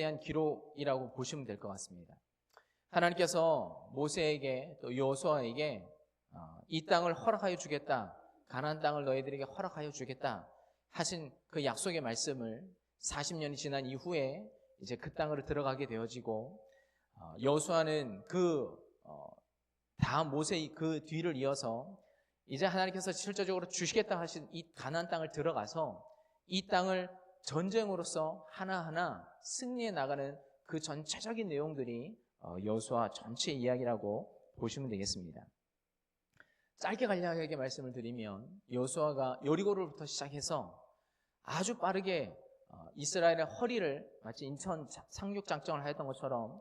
대한 기록이라고 보시면 될 것 같습니다. 하나님께서 모세에게 또 여호수아에게 이 땅을 허락하여 주겠다, 가나안 땅을 너희들에게 허락하여 주겠다 하신 그 약속의 말씀을 40년이 지난 이후에 이제 그 땅으로 들어가게 되어지고, 여호수아는 다음 모세의 그 뒤를 이어서 이제 하나님께서 실질적으로 주시겠다 하신 이 가나안 땅을 들어가서 이 땅을 전쟁으로서 하나하나 승리해 나가는 그 전체적인 내용들이 여호수아 전체 이야기라고 보시면 되겠습니다. 짧게 간략하게 말씀을 드리면 여호수아가 여리고로부터 시작해서 아주 빠르게 이스라엘의 허리를, 마치 인천 상륙 작전을 하였던 것처럼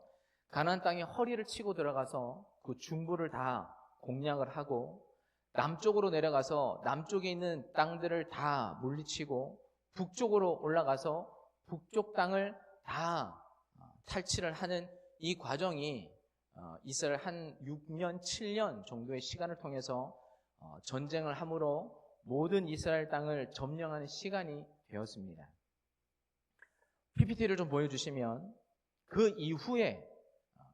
가나안 땅에 허리를 치고 들어가서 그 중부를 다 공략을 하고, 남쪽으로 내려가서 남쪽에 있는 땅들을 다 물리치고, 북쪽으로 올라가서 북쪽 땅을 다 탈취를 하는 이 과정이 이스라엘 한 6년, 7년 정도의 시간을 통해서 전쟁을 함으로 모든 이스라엘 땅을 점령하는 시간이 되었습니다. PPT를 좀 보여주시면, 그 이후에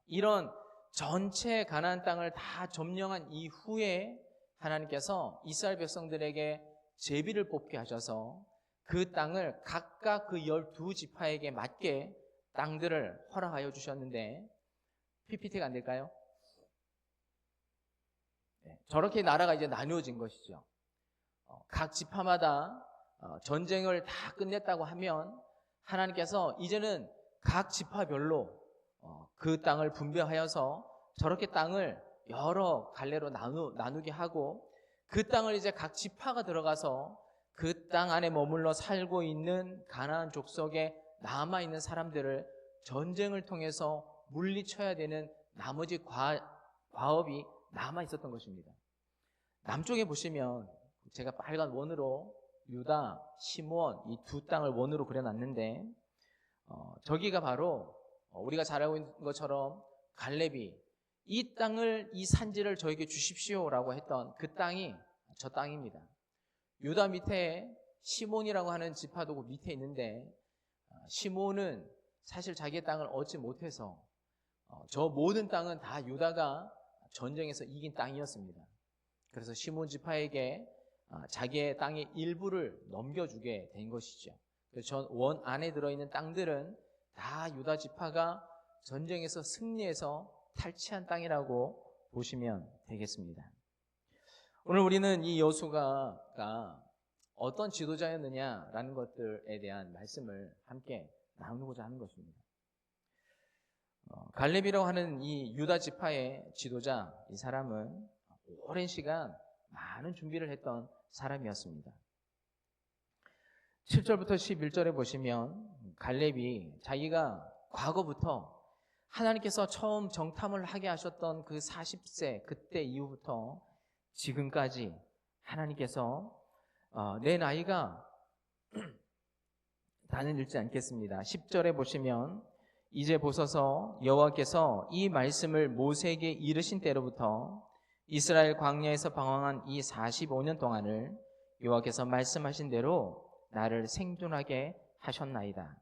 이런 전체 가나안 땅을 다 점령한 이후에 하나님께서 이스라엘 백성들에게 제비를 뽑게 하셔서 그 땅을 각각 그 12지파에게 맞게 땅들을 허락하여 주셨는데, PPT가 안 될까요? 네, 저렇게 나라가 이제 나누어진 것이죠. 각 지파마다 전쟁을 다 끝냈다고 하면 하나님께서 이제는 각 지파별로 그 땅을 분배하여서 저렇게 땅을 여러 갈래로 나누게 하고, 그 땅을 이제 각 지파가 들어가서 그 땅 안에 머물러 살고 있는 가나안 족속에 남아있는 사람들을 전쟁을 통해서 물리쳐야 되는 나머지 과업이 남아있었던 것입니다. 남쪽에 보시면 제가 빨간 원으로 유다, 시므온 이 두 땅을 원으로 그려놨는데, 저기가 바로 우리가 잘 알고 있는 것처럼 갈렙이 이 땅을, 이 산지를 저에게 주십시오라고 했던 그 땅이 저 땅입니다. 유다 밑에 시몬이라고 하는 지파도 그 밑에 있는데, 시몬은 사실 자기의 땅을 얻지 못해서 저 모든 땅은 다 유다가 전쟁에서 이긴 땅이었습니다. 그래서 시몬 지파에게 자기의 땅의 일부를 넘겨주게 된 것이죠. 그래서 전 원 안에 들어있는 땅들은 다 유다 지파가 전쟁에서 승리해서 탈취한 땅이라고 보시면 되겠습니다. 오늘 우리는 이 여호수아가 어떤 지도자였느냐라는 것들에 대한 말씀을 함께 나누고자 하는 것입니다. 갈렙이라고 하는 이 유다 지파의 지도자, 이 사람은 오랜 시간 많은 준비를 했던 사람이었습니다. 7절부터 11절에 보시면 갈렙이 자기가 과거부터 하나님께서 처음 정탐을 하게 하셨던 그 40세 그때 이후부터 지금까지 하나님께서 내 나이가 다는 읽지 않겠습니다. 10절에 보시면, 이제 보소서 여호와께서 이 말씀을 모세에게 이르신 때로부터 이스라엘 광야에서 방황한 이 45년 동안을 여호와께서 말씀하신 대로 나를 생존하게 하셨나이다.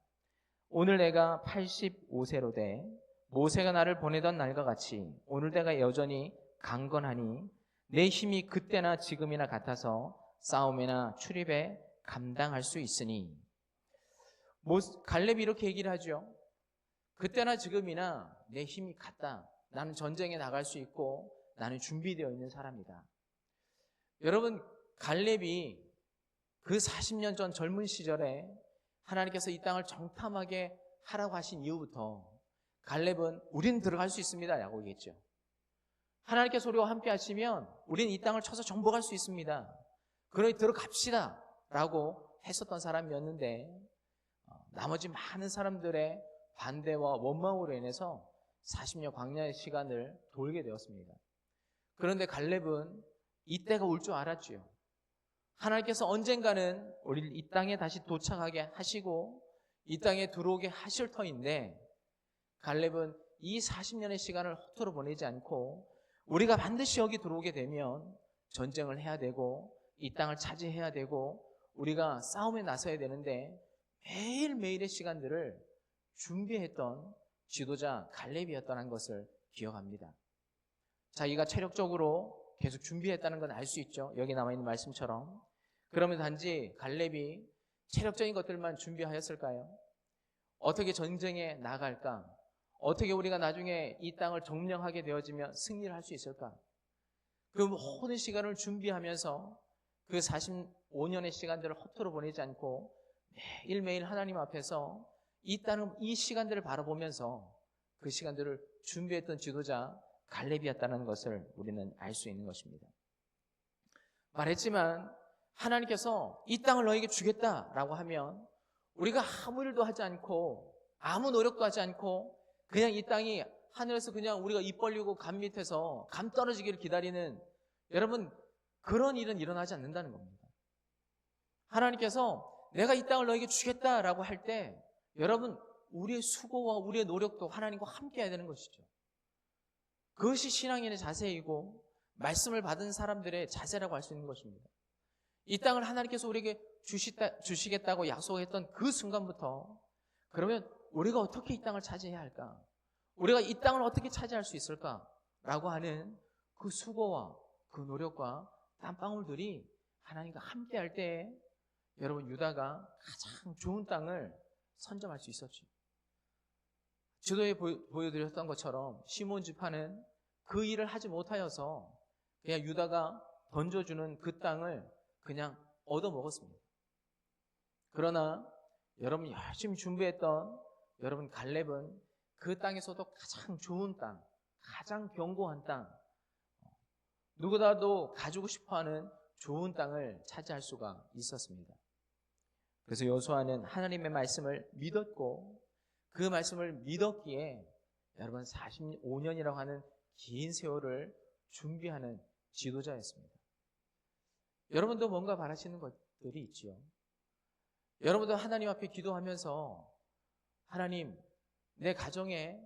오늘 내가 85세로 돼 모세가 나를 보내던 날과 같이 오늘 내가 여전히 강건하니 내 힘이 그때나 지금이나 같아서 싸움이나 출입에 감당할 수 있으니. 갈렙이 이렇게 얘기를 하죠. 그때나 지금이나 내 힘이 같다. 나는 전쟁에 나갈 수 있고 나는 준비되어 있는 사람이다. 여러분, 갈렙이 그 40년 전 젊은 시절에 하나님께서 이 땅을 정탐하게 하라고 하신 이후부터 갈렙은 우리는 들어갈 수 있습니다 라고 얘기했죠. 하나님께서 우리와 함께 하시면 우리는 이 땅을 쳐서 정복할 수 있습니다. 그러니 들어갑시다 라고 했었던 사람이었는데, 나머지 많은 사람들의 반대와 원망으로 인해서 40년 광야의 시간을 돌게 되었습니다. 그런데 갈렙은 이때가 올 줄 알았지요. 하나님께서 언젠가는 우리를 이 땅에 다시 도착하게 하시고 이 땅에 들어오게 하실 터인데, 갈렙은 이 40년의 시간을 허투루 보내지 않고 우리가 반드시 여기 들어오게 되면 전쟁을 해야 되고 이 땅을 차지해야 되고 우리가 싸움에 나서야 되는데 매일매일의 시간들을 준비했던 지도자 갈렙이었다는 것을 기억합니다. 자기가 체력적으로 계속 준비했다는 건 알 수 있죠. 여기 나와 있는 말씀처럼. 그러면 단지 갈렙이 체력적인 것들만 준비하였을까요? 어떻게 전쟁에 나갈까? 어떻게 우리가 나중에 이 땅을 점령하게 되어지면 승리를 할 수 있을까? 그 모든 시간을 준비하면서 그 45년의 시간들을 허투루 보내지 않고 매일매일 하나님 앞에서 이 시간들을 바라보면서 그 시간들을 준비했던 지도자 갈렙이었다는 것을 우리는 알 수 있는 것입니다. 말했지만 하나님께서 이 땅을 너에게 주겠다라고 하면 우리가 아무 일도 하지 않고 아무 노력도 하지 않고 그냥 이 땅이 하늘에서 그냥 우리가 입 벌리고 감 밑에서 감 떨어지기를 기다리는, 여러분, 그런 일은 일어나지 않는다는 겁니다. 하나님께서 내가 이 땅을 너에게 주겠다라고 할 때 여러분, 우리의 수고와 우리의 노력도 하나님과 함께 해야 되는 것이죠. 그것이 신앙인의 자세이고 말씀을 받은 사람들의 자세라고 할 수 있는 것입니다. 이 땅을 하나님께서 우리에게 주시겠다고 약속했던 그 순간부터 그러면 우리가 어떻게 이 땅을 차지해야 할까? 우리가 이 땅을 어떻게 차지할 수 있을까? 라고 하는 그 수고와 그 노력과 땀방울들이 하나님과 함께 할 때 여러분, 유다가 가장 좋은 땅을 선점할 수 있었죠. 지도에 보여드렸던 것처럼 시몬 지파는 그 일을 하지 못하여서 그냥 유다가 던져주는 그 땅을 그냥 얻어먹었습니다. 그러나 여러분 열심히 준비했던 여러분 갈렙은 그 땅에서도 가장 좋은 땅, 가장 견고한 땅, 누구라도 가지고 싶어하는 좋은 땅을 차지할 수가 있었습니다. 그래서 여호수아는 하나님의 말씀을 믿었고 그 말씀을 믿었기에 여러분 45년이라고 하는 긴 세월을 준비하는 지도자였습니다. 여러분도 뭔가 바라시는 것들이 있지요. 여러분도 하나님 앞에 기도하면서 하나님, 내 가정에,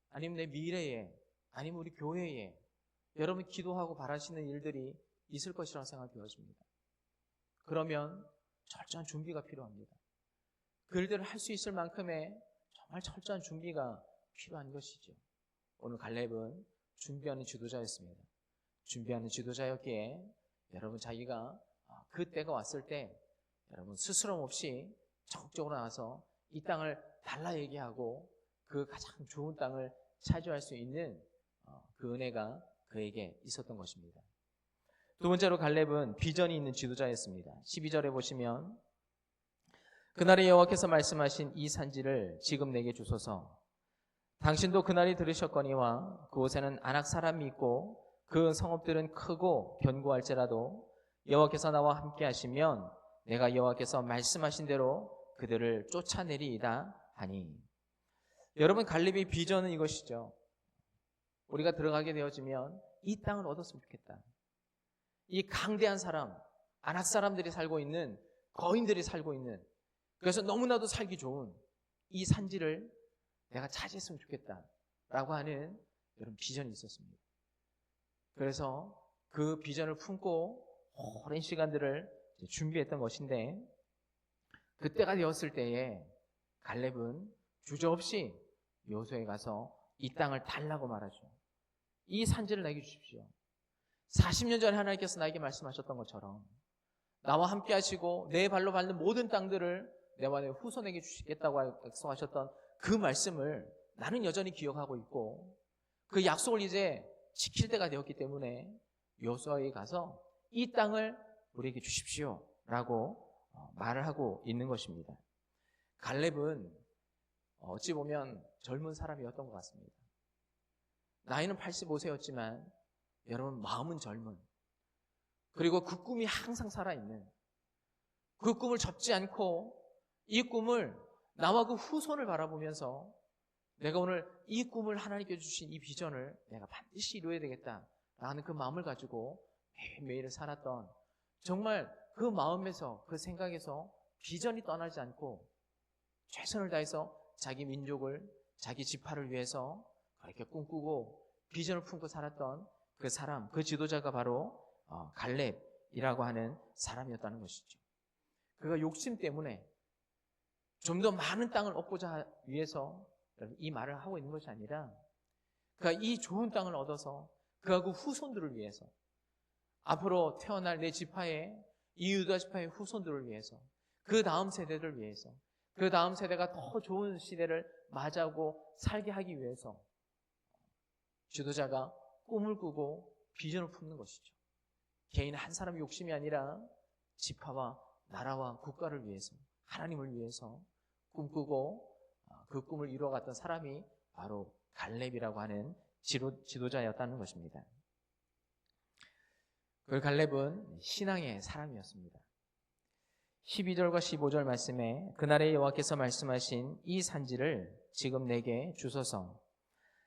아니면 내 미래에, 아니면 우리 교회에 여러분 기도하고 바라시는 일들이 있을 것이라고 생각되어집니다. 그러면 철저한 준비가 필요합니다. 그 일들을 할 수 있을 만큼의 정말 철저한 준비가 필요한 것이죠. 오늘 갈렙은 준비하는 지도자였습니다. 준비하는 지도자였기에 여러분 자기가 그 때가 왔을 때 여러분 스스럼 없이 적극적으로 나와서 이 땅을 달라 얘기하고 그 가장 좋은 땅을 차지할 수 있는 그 은혜가 그에게 있었던 것입니다. 두 번째로 갈렙은 비전이 있는 지도자였습니다. 12절에 보시면 그날에 여호와께서 말씀하신 이 산지를 지금 내게 주소서. 당신도 그날이 들으셨거니와 그곳에는 아낙 사람이 있고 그 성읍들은 크고 견고할지라도 여호와께서 나와 함께 하시면 내가 여호와께서 말씀하신 대로 그들을 쫓아내리이다 하니. 여러분, 갈렙의 비전은 이것이죠. 우리가 들어가게 되어지면 이 땅을 얻었으면 좋겠다. 이 강대한 사람, 아낙 사람들이 살고 있는, 거인들이 살고 있는, 그래서 너무나도 살기 좋은 이 산지를 내가 차지했으면 좋겠다라고 하는 여러분 비전이 있었습니다. 그래서 그 비전을 품고 오랜 시간들을 준비했던 것인데 그때가 되었을 때에 갈렙은 주저없이 여호수아에 가서 이 땅을 달라고 말하죠. 이 산지를 나에게 주십시오. 40년 전에 하나님께서 나에게 말씀하셨던 것처럼 나와 함께 하시고 내 발로 밟는 모든 땅들을 내와 내 후손에게 주시겠다고 약속하셨던 그 말씀을 나는 여전히 기억하고 있고 그 약속을 이제 지킬 때가 되었기 때문에 여호수아에 가서 이 땅을 우리에게 주십시오 라고 말을 하고 있는 것입니다. 갈렙은 어찌 보면 젊은 사람이었던 것 같습니다. 나이는 85세였지만 여러분 마음은 젊은, 그리고 그 꿈이 항상 살아있는, 그 꿈을 접지 않고 이 꿈을 나와 그 후손을 바라보면서 내가 오늘 이 꿈을 하나님께 주신 이 비전을 내가 반드시 이루어야 되겠다라는 그 마음을 가지고 매일매일 살았던, 정말 그 마음에서 그 생각에서 비전이 떠나지 않고 최선을 다해서 자기 민족을, 자기 지파를 위해서 그렇게 꿈꾸고 비전을 품고 살았던 그 사람, 그 지도자가 바로 갈렙이라고 하는 사람이었다는 것이죠. 그가 욕심 때문에 좀 더 많은 땅을 얻고자 위해서 이 말을 하고 있는 것이 아니라 그가 이 좋은 땅을 얻어서 그하고 후손들을 위해서 앞으로 태어날 내 지파의 이 유다 지파의 후손들을 위해서 그 다음 세대를 위해서 그 다음 세대가 더 좋은 시대를 맞이하고 살게 하기 위해서 지도자가 꿈을 꾸고 비전을 품는 것이죠. 개인 한 사람의 욕심이 아니라 지파와 나라와 국가를 위해서 하나님을 위해서 꿈꾸고 그 꿈을 이루어갔던 사람이 바로 갈렙이라고 하는 지도자였다는 것입니다. 그 갈렙은 신앙의 사람이었습니다. 12절과 15절 말씀에 그날의 여호와께서 말씀하신 이 산지를 지금 내게 주소서.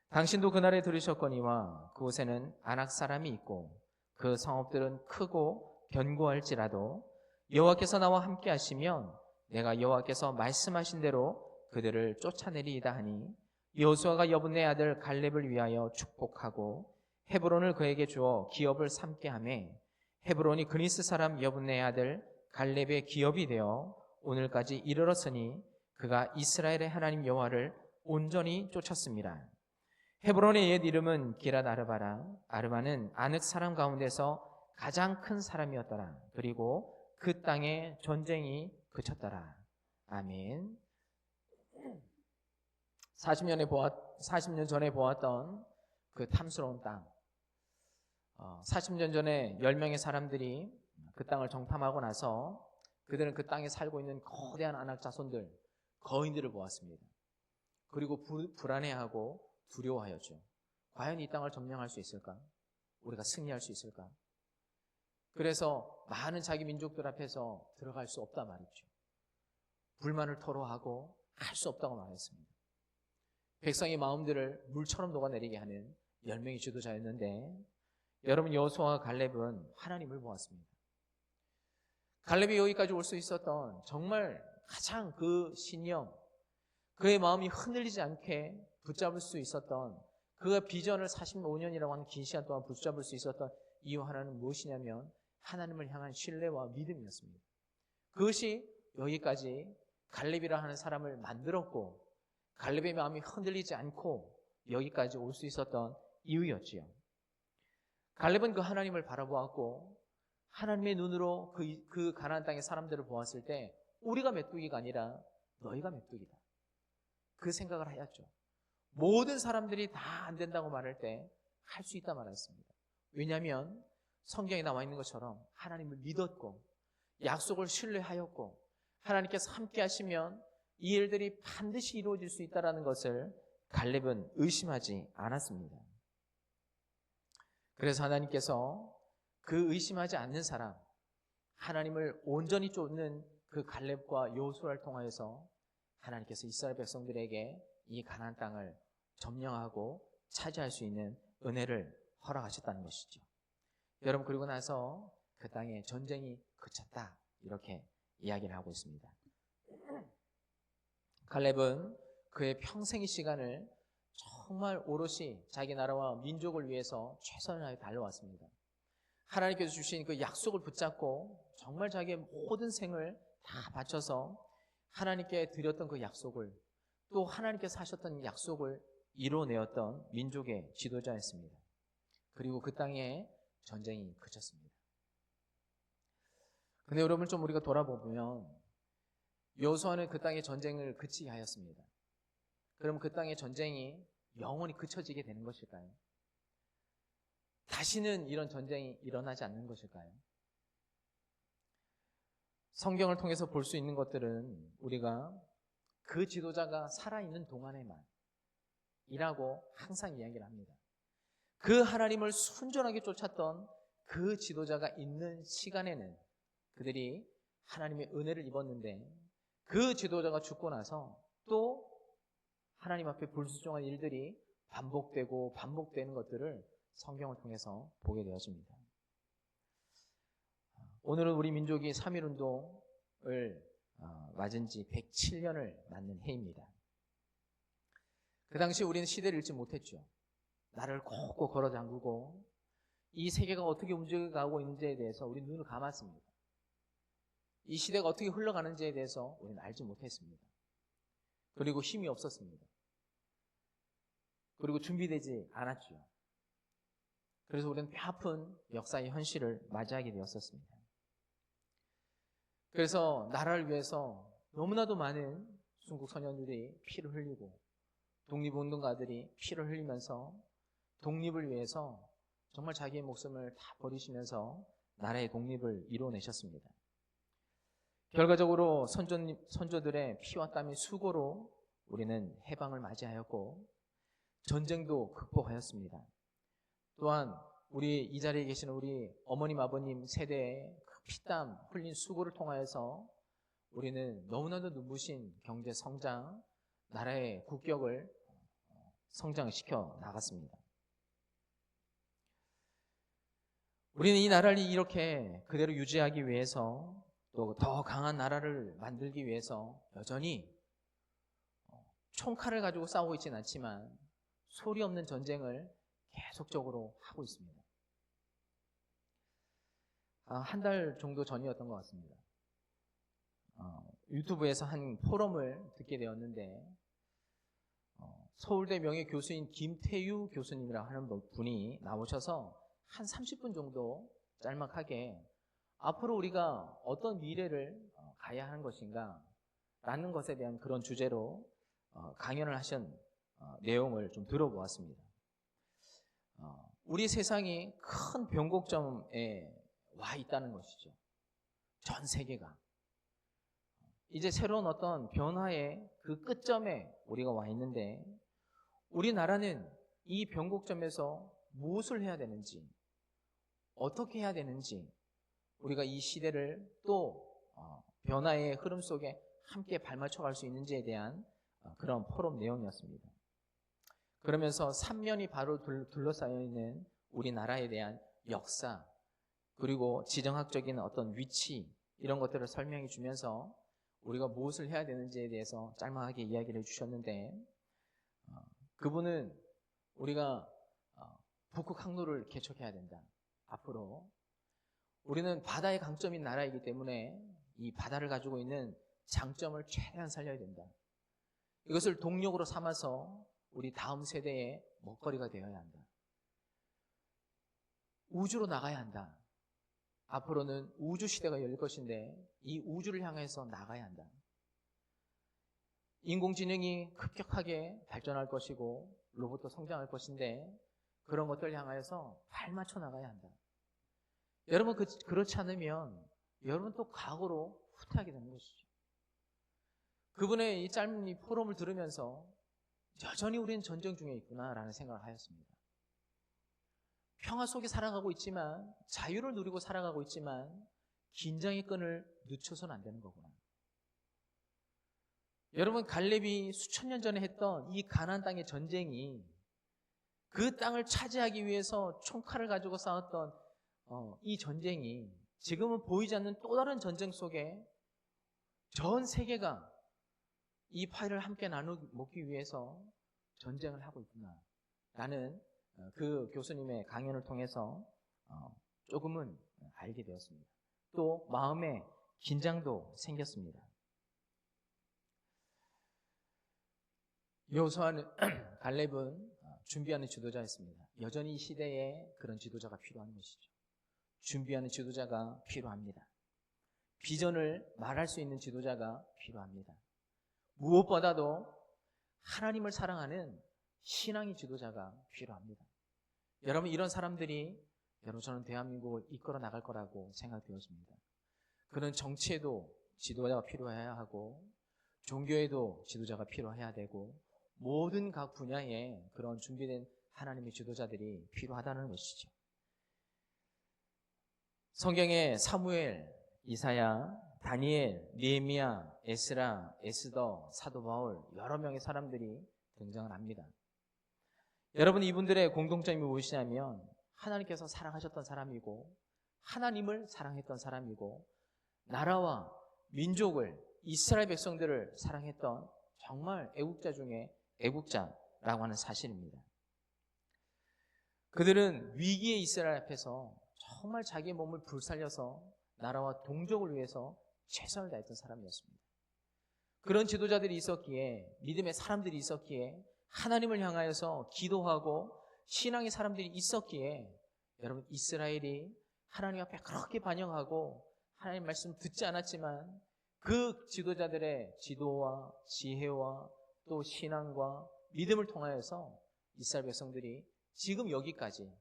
당신도 그날에 들으셨거니와 그곳에는 아낙 사람이 있고 그 성읍들은 크고 견고할지라도 여호와께서 나와 함께 하시면 내가 여호와께서 말씀하신 대로 그들을 쫓아내리이다 하니 여호수아가 여분네 아들 갈렙을 위하여 축복하고 헤브론을 그에게 주어 기업을 삼게 하매 헤브론이 그니스 사람 여분네 아들 갈렙의 기업이 되어 오늘까지 이르렀으니 그가 이스라엘의 하나님 여호와를 온전히 쫓았습니다. 헤브론의 옛 이름은 기랏 아르바라. 아르바는 아늑 사람 가운데서 가장 큰 사람이었더라. 그리고 그 땅에 전쟁이 그쳤더라. 아멘. 40년 전에 보았던 그 탐스러운 땅. 40년 전에 10명의 사람들이 그 땅을 정탐하고 나서 그들은 그 땅에 살고 있는 거대한 아낙 자손들, 거인들을 보았습니다. 그리고 불안해하고 두려워하였죠. 과연 이 땅을 점령할 수 있을까? 우리가 승리할 수 있을까? 그래서 많은 자기 민족들 앞에서 들어갈 수 없다 말이죠. 불만을 토로하고 할 수 없다고 말했습니다. 백성의 마음들을 물처럼 녹아내리게 하는 10명의 지도자였는데 여러분 여호수아와 갈렙은 하나님을 보았습니다. 갈렙이 여기까지 올 수 있었던 정말 가장 그 신령, 그의 마음이 흔들리지 않게 붙잡을 수 있었던 그가 비전을 45년이라고 하는 긴 시간 동안 붙잡을 수 있었던 이유 하나는 무엇이냐면 하나님을 향한 신뢰와 믿음이었습니다. 그것이 여기까지 갈렙이라 하는 사람을 만들었고 갈렙의 마음이 흔들리지 않고 여기까지 올 수 있었던 이유였지요. 갈렙은 그 하나님을 바라보았고 하나님의 눈으로 그 가나안 땅의 사람들을 보았을 때 우리가 메뚜기가 아니라 너희가 메뚜기다. 그 생각을 하였죠. 모든 사람들이 다 안 된다고 말할 때 할 수 있다 말했습니다. 왜냐하면 성경에 나와 있는 것처럼 하나님을 믿었고 약속을 신뢰하였고 하나님께서 함께 하시면 이 일들이 반드시 이루어질 수 있다는 것을 갈렙은 의심하지 않았습니다. 그래서 하나님께서 그 의심하지 않는 사람, 하나님을 온전히 쫓는 그 갈렙과 여호수아를 통하여서 하나님께서 이스라엘 백성들에게 이 가나안 땅을 점령하고 차지할 수 있는 은혜를 허락하셨다는 것이죠. 여러분 그리고 나서 그 땅에 전쟁이 그쳤다 이렇게 이야기를 하고 있습니다. 갈렙은 그의 평생의 시간을 정말 오롯이 자기 나라와 민족을 위해서 최선을 다해 달려왔습니다. 하나님께서 주신 그 약속을 붙잡고 정말 자기의 모든 생을 다 바쳐서 하나님께 드렸던 그 약속을 또 하나님께서 하셨던 약속을 이뤄내었던 민족의 지도자였습니다. 그리고 그 땅에 전쟁이 그쳤습니다. 근데 여러분 좀 우리가 돌아보면 여호수아는 그 땅의 전쟁을 그치게 하였습니다. 그럼 그 땅의 전쟁이 영원히 그쳐지게 되는 것일까요? 다시는 이런 전쟁이 일어나지 않는 것일까요? 성경을 통해서 볼 수 있는 것들은 우리가 그 지도자가 살아있는 동안에만 이라고 항상 이야기를 합니다. 그 하나님을 순전하게 쫓았던 그 지도자가 있는 시간에는 그들이 하나님의 은혜를 입었는데 그 지도자가 죽고 나서 또 하나님 앞에 불순종한 일들이 반복되고 반복되는 것들을 성경을 통해서 보게 되었습니다. 오늘은 우리 민족이 3.1운동을 맞은 지 107년을 맞는 해입니다. 그 당시 우리는 시대를 읽지 못했죠. 나를 콕콕 걸어 잠그고 이 세계가 어떻게 움직여가고 있는지에 대해서 우리 눈을 감았습니다. 이 시대가 어떻게 흘러가는지에 대해서 우리는 알지 못했습니다. 그리고 힘이 없었습니다. 그리고 준비되지 않았죠. 그래서 우리는 뼈아픈 역사의 현실을 맞이하게 되었었습니다. 그래서 나라를 위해서 너무나도 많은 순국 선열들이 피를 흘리고 독립운동가들이 피를 흘리면서 독립을 위해서 정말 자기의 목숨을 다 버리시면서 나라의 독립을 이뤄내셨습니다. 결과적으로 선조들의 피와 땀의 수고로 우리는 해방을 맞이하였고 전쟁도 극복하였습니다. 또한 우리 이 자리에 계시는 우리 어머님 아버님 세대의 그 피땀 흘린 수고를 통하여서 우리는 너무나도 눈부신 경제 성장, 나라의 국격을 성장시켜 나갔습니다. 우리는 이 나라를 이렇게 그대로 유지하기 위해서 또 더 강한 나라를 만들기 위해서 여전히 총칼을 가지고 싸우고 있지는 않지만 소리 없는 전쟁을 계속적으로 하고 있습니다. 한 달 정도 전이었던 것 같습니다. 유튜브에서 한 포럼을 듣게 되었는데 서울대 명예교수인 김태유 교수님이라고 하는 분이 나오셔서 한 30분 정도 짤막하게 앞으로 우리가 어떤 미래를 가야 하는 것인가 라는 것에 대한 그런 주제로 강연을 하신 내용을 좀 들어보았습니다. 우리 세상이 큰 변곡점에 와 있다는 것이죠. 전 세계가. 이제 새로운 어떤 변화의 그 끝점에 우리가 와 있는데 우리나라는 이 변곡점에서 무엇을 해야 되는지, 어떻게 해야 되는지 우리가 이 시대를 또 변화의 흐름 속에 함께 발맞춰 갈 수 있는지에 대한 그런 포럼 내용이었습니다. 그러면서 삼면이 바로 둘러싸여 있는 우리나라에 대한 역사 그리고 지정학적인 어떤 위치 이런 것들을 설명해 주면서 우리가 무엇을 해야 되는지에 대해서 짤막하게 이야기를 해주셨는데 그분은 우리가 북극 항로를 개척해야 된다. 앞으로 우리는 바다의 강점인 나라이기 때문에 이 바다를 가지고 있는 장점을 최대한 살려야 된다. 이것을 동력으로 삼아서 우리 다음 세대의 먹거리가 되어야 한다. 우주로 나가야 한다. 앞으로는 우주 시대가 열릴 것인데 이 우주를 향해서 나가야 한다. 인공지능이 급격하게 발전할 것이고 로봇도 성장할 것인데 그런 것들을 향하여서 발맞춰 나가야 한다. 여러분 그렇지 않으면 여러분 또 과거로 후퇴하게 되는 것이죠. 그분의 이 짧은 이 포럼을 들으면서 여전히 우리는 전쟁 중에 있구나라는 생각을 하였습니다. 평화 속에 살아가고 있지만 자유를 누리고 살아가고 있지만 긴장의 끈을 늦춰서는 안 되는 거구나. 여러분 갈렙이 수천 년 전에 했던 이 가나안 땅의 전쟁이 그 땅을 차지하기 위해서 총칼을 가지고 싸웠던 이 전쟁이 지금은 보이지 않는 또 다른 전쟁 속에 전 세계가 이 파일을 함께 나누 먹기 위해서 전쟁을 하고 있구나 라는 그 교수님의 강연을 통해서 조금은 알게 되었습니다. 또 마음에 긴장도 생겼습니다. 여호수아는 갈렙은 준비하는 지도자였습니다. 여전히 이 시대에 그런 지도자가 필요한 것이죠. 준비하는 지도자가 필요합니다. 비전을 말할 수 있는 지도자가 필요합니다. 무엇보다도 하나님을 사랑하는 신앙의 지도자가 필요합니다. 여러분 이런 사람들이 저는 대한민국을 이끌어 나갈 거라고 생각되었습니다. 그는 정치에도 지도자가 필요해야 하고 종교에도 지도자가 필요해야 되고 모든 각 분야에 그런 준비된 하나님의 지도자들이 필요하다는 것이죠. 성경에 사무엘, 이사야, 다니엘, 느헤미야, 에스라, 에스더, 사도 바울 여러 명의 사람들이 등장을 합니다. 여러분 이분들의 공통점이 무엇이냐면 하나님께서 사랑하셨던 사람이고 하나님을 사랑했던 사람이고 나라와 민족을 이스라엘 백성들을 사랑했던 정말 애국자 중에 애국자라고 하는 사실입니다. 그들은 위기에 이스라엘 앞에서 정말 자기의 몸을 불살려서 나라와 동족을 위해서 최선을 다했던 사람이었습니다. 그런 지도자들이 있었기에, 믿음의 사람들이 있었기에, 하나님을 향하여서 기도하고 신앙의 사람들이 있었기에 여러분, 이스라엘이 하나님 앞에 그렇게 반영하고 하나님 말씀 듣지 않았지만 그 지도자들의 지도와 지혜와 또 신앙과 믿음을 통하여서 이스라엘 백성들이 지금 여기까지,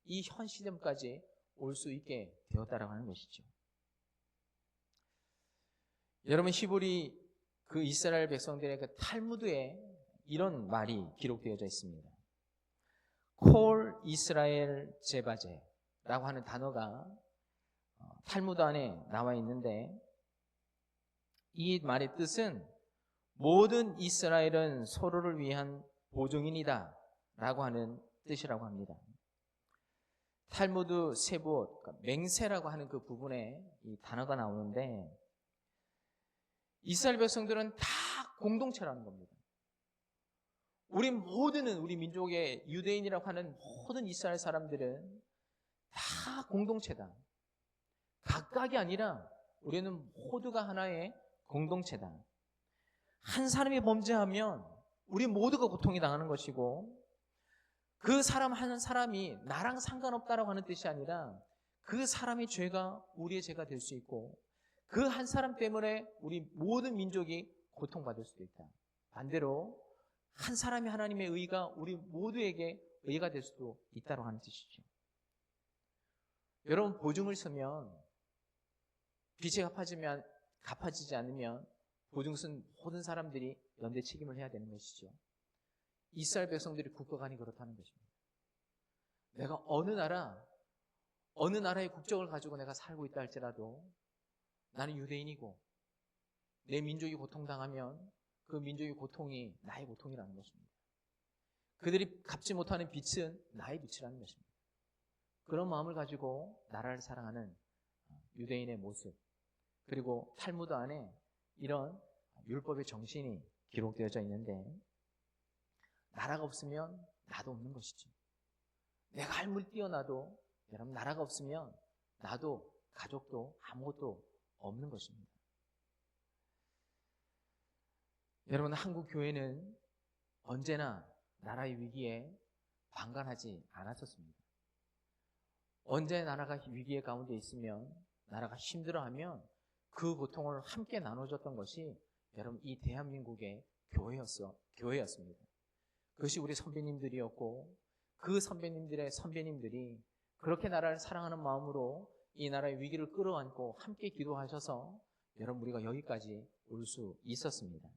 이 현 시점까지 올 수 있게 되었다라고 하는 것이죠. 여러분, 히브리 그 이스라엘 백성들의 그 탈무드에 이런 말이 기록되어져 있습니다. 콜 이스라엘 제바제라고 하는 단어가 탈무드 안에 나와 있는데, 이 말의 뜻은 모든 이스라엘은 서로를 위한 보증인이다 라고 하는 뜻이라고 합니다. 탈무드 세부옷, 그러니까 맹세라고 하는 그 부분에 이 단어가 나오는데, 이스라엘 백성들은 다 공동체라는 겁니다. 우리 모두는, 우리 민족의 유대인이라고 하는 모든 이스라엘 사람들은 다 공동체다. 각각이 아니라 우리는 모두가 하나의 공동체다. 한 사람이 범죄하면 우리 모두가 고통이 당하는 것이고, 그 사람 한 사람이 나랑 상관없다라고 하는 뜻이 아니라 그 사람의 죄가 우리의 죄가 될 수 있고, 그 한 사람 때문에 우리 모든 민족이 고통받을 수도 있다. 반대로 한 사람이 하나님의 의가 우리 모두에게 의가 될 수도 있다고 하는 뜻이죠. 여러분, 보증을 서면 빚이 갚아지지 않으면 보증 쓴 모든 사람들이 연대 책임을 해야 되는 것이죠. 이스라엘 백성들이 국가관이 그렇다는 것입니다. 내가 어느 나라의 국적을 가지고 내가 살고 있다 할지라도 나는 유대인이고, 내 민족이 고통당하면 그 민족의 고통이 나의 고통이라는 것입니다. 그들이 갚지 못하는 빚은 나의 빚이라는 것입니다. 그런 마음을 가지고 나라를 사랑하는 유대인의 모습, 그리고 탈무드 안에 이런 율법의 정신이 기록되어져 있는데, 나라가 없으면 나도 없는 것이죠. 내가 할물 뛰어나도 여러분, 나라가 없으면 나도 가족도 아무것도 없는 것입니다. 여러분, 한국 교회는 언제나 나라의 위기에 방관하지 않았었습니다. 언제 나라가 위기의 가운데 있으면, 나라가 힘들어하면 그 고통을 함께 나눠줬던 것이 여러분, 이 대한민국의 교회였습니다. 그것이 우리 선배님들이었고, 그 선배님들의 선배님들이 그렇게 나라를 사랑하는 마음으로 이 나라의 위기를 끌어안고 함께 기도하셔서 여러분, 우리가 여기까지 올 수 있었습니다.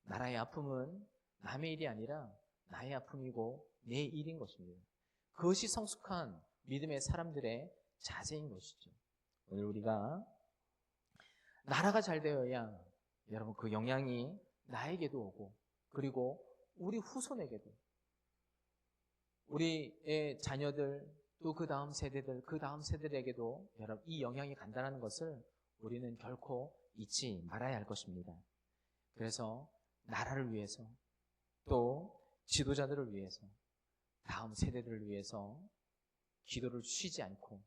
나라의 아픔은 남의 일이 아니라 나의 아픔이고 내 일인 것입니다. 그것이 성숙한 믿음의 사람들의 자세인 것이죠. 오늘 우리가 나라가 잘 되어야 여러분, 그 영향이 나에게도 오고, 그리고 우리 후손에게도, 우리의 자녀들, 또 그 다음 세대들, 그 다음 세대들에게도 여러분, 이 영향이 간다는 것을 우리는 결코 잊지 말아야 할 것입니다. 그래서 나라를 위해서, 또 지도자들을 위해서, 다음 세대들을 위해서 기도를 쉬지 않고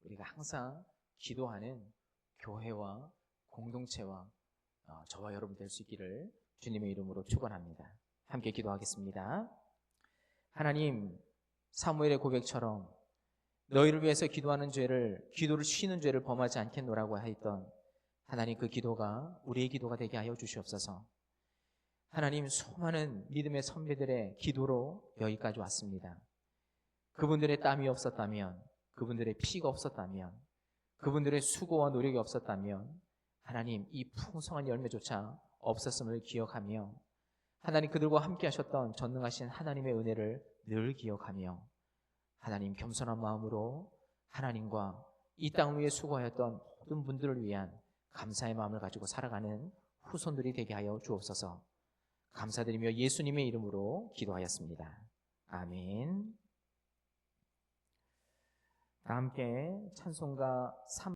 우리가 항상 기도하는 교회와 공동체와 저와 여러분 될 수 있기를 주님의 이름으로 축원합니다. 함께 기도하겠습니다. 하나님, 사무엘의 고백처럼 너희를 위해서 기도를 쉬는 죄를 범하지 않겠노라고 하였던 하나님, 그 기도가 우리의 기도가 되게 하여 주시옵소서. 하나님, 수많은 믿음의 선배들의 기도로 여기까지 왔습니다. 그분들의 땀이 없었다면, 그분들의 피가 없었다면, 그분들의 수고와 노력이 없었다면 하나님, 이 풍성한 열매조차 없었음을 기억하며, 하나님, 그들과 함께 하셨던 전능하신 하나님의 은혜를 늘 기억하며, 하나님, 겸손한 마음으로 하나님과 이 땅 위에 수고하였던 모든 분들을 위한 감사의 마음을 가지고 살아가는 후손들이 되게 하여 주옵소서. 감사드리며 예수님의 이름으로 기도하였습니다. 아멘. 다 함께 찬송가 3